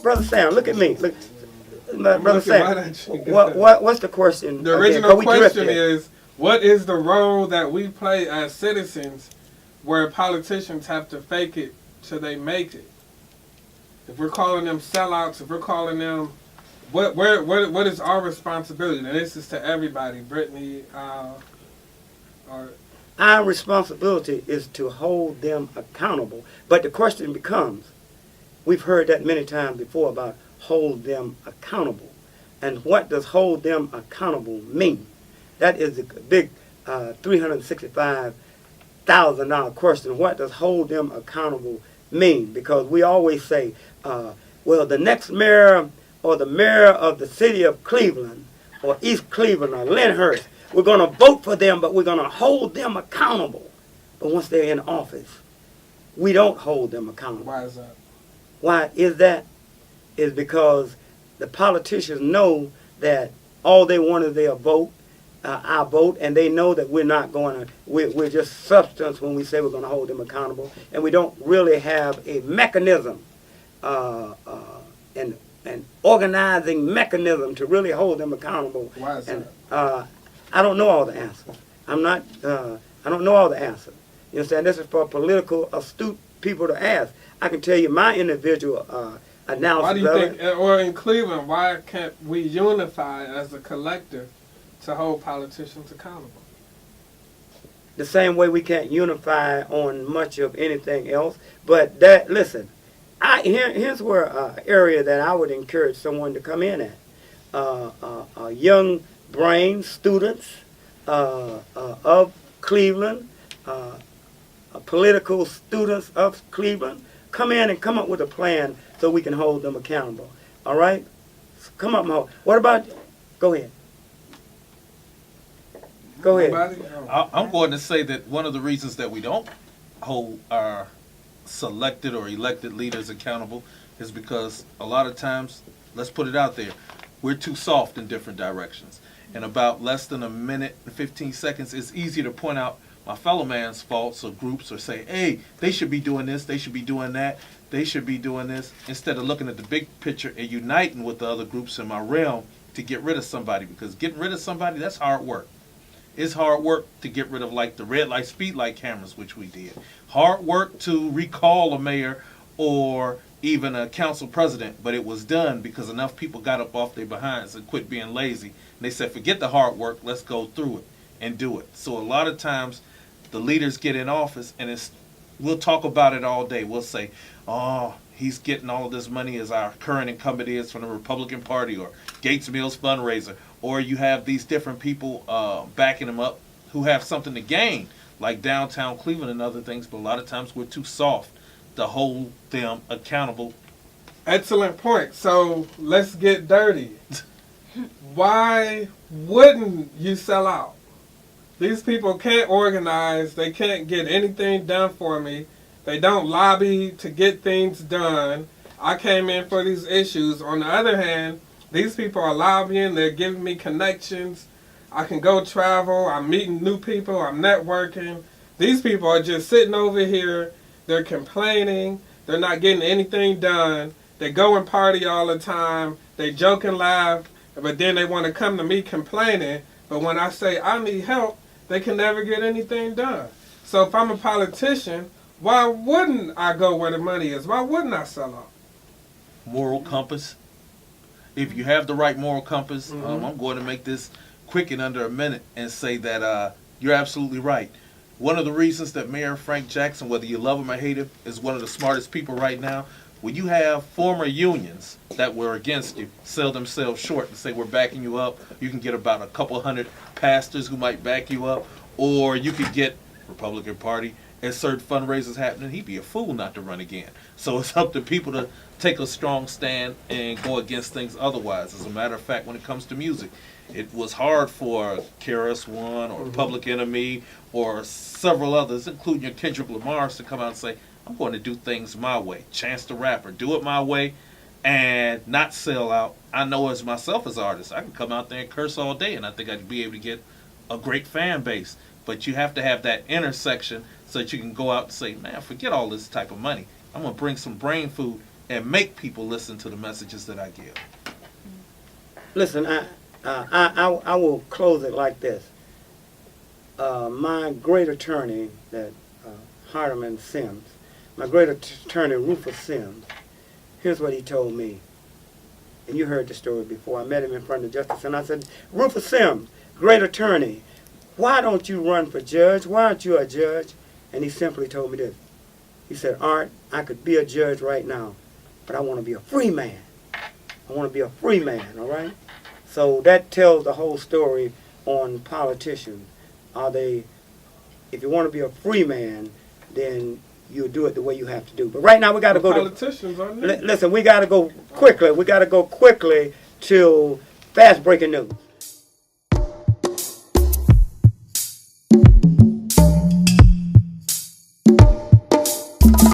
Brother Sam, look at me. Look, Brother Sam. Right What's the question? The original question is, what is the role that we play as citizens where politicians have to fake it till they make it? If we're calling them sellouts, if we're calling them, what is our responsibility? And this is to everybody, Brittany. Our responsibility is to hold them accountable. But the question becomes, we've heard that many times before about hold them accountable. And what does hold them accountable mean? That is the big $365,000 question. What does hold them accountable mean? Because we always say, well, the next mayor or the mayor of the city of Cleveland or East Cleveland or Lyndhurst, we're going to vote for them, but we're going to hold them accountable. But once they're in office, we don't hold them accountable. Why is that? Why is that? Is because the politicians know that all they want is their vote, our vote, and they know that we're not going to, we're just substance when we say we're going to hold them accountable, and we don't really have a mechanism, an organizing mechanism to really hold them accountable. Why is that? I don't know all the answers. I don't know all the answers. You understand? This is for political astute people to ask. I can tell you my individual analysis. Why do you think, or in Cleveland, why can't we unify as a collective to hold politicians accountable? The same way we can't unify on much of anything else. But that, listen, here's where area that I would encourage someone to come in at. Young brain students of Cleveland, political students of Cleveland, come in and come up with a plan so we can hold them accountable. All right? So come up and hold. What about, go ahead. Go ahead. I'm going to say that one of the reasons that we don't hold our selected or elected leaders accountable is because a lot of times, let's put it out there, we're too soft in different directions. In about less than a minute and 15 seconds, it's easy to point out my fellow man's faults or groups or say, hey, they should be doing this, they should be doing that, they should be doing this, instead of looking at the big picture and uniting with the other groups in my realm to get rid of somebody. Because getting rid of somebody, that's hard work. It's hard work to get rid of like the red light, speed light cameras, which we did. Hard work to recall a mayor or even a council president, but it was done because enough people got up off their behinds and quit being lazy. And they said, forget the hard work, let's go through it and do it. So a lot of times the leaders get in office and we'll talk about it all day. We'll say, oh, he's getting all of this money as our current incumbent is from the Republican Party or Gates Mills fundraiser. Or you have these different people backing him up who have something to gain, like downtown Cleveland and other things. But a lot of times we're too soft to hold them accountable. Excellent point. So let's get dirty. Why wouldn't you sell out? These people can't organize. They can't get anything done for me. They don't lobby to get things done. I came in for these issues. On the other hand, these people are lobbying. They're giving me connections. I can go travel. I'm meeting new people. I'm networking. These people are just sitting over here. They're complaining. They're not getting anything done. They go and party all the time. They joke and laugh. But then they want to come to me complaining. But when I say I need help, they can never get anything done. So if I'm a politician, why wouldn't I go where the money is? Why wouldn't I sell out? Moral compass. If you have the right moral compass, I'm going to make this quick in under a minute and say that you're absolutely right. One of the reasons that Mayor Frank Jackson, whether you love him or hate him, is one of the smartest people right now. When you have former unions that were against you sell themselves short and say we're backing you up, you can get about a couple hundred pastors who might back you up, or you could get Republican Party and certain fundraisers happening. He'd be a fool not to run again. So it's up to people to take a strong stand and go against things otherwise. As a matter of fact, when it comes to music, it was hard for KRS-One or Public Enemy or several others, including your Kendrick Lamar's, to come out and say, I'm going to do things my way. Chance the Rapper, do it my way and not sell out. I know as myself as an artist, I can come out there and curse all day and I think I'd be able to get a great fan base. But you have to have that intersection so that you can go out and say, man, forget all this type of money. I'm going to bring some brain food and make people listen to the messages that I give. Listen, I will close it like this. My great attorney, that Hardeman Sims, my great attorney Rufus Sims, here's what he told me. And you heard the story before. I met him in front of the justice, and I said, Rufus Sims, great attorney, why don't you run for judge? Why aren't you a judge? And he simply told me this. He said, Art, I could be a judge right now, but I want to be a free man. I want to be a free man, all right? So that tells the whole story on politicians. Are they, if you want to be a free man, then you'll do it the way you have to do. But right now we got to go to... Politicians aren't they? Listen, we got to go quickly. We got to go quickly to fast breaking news.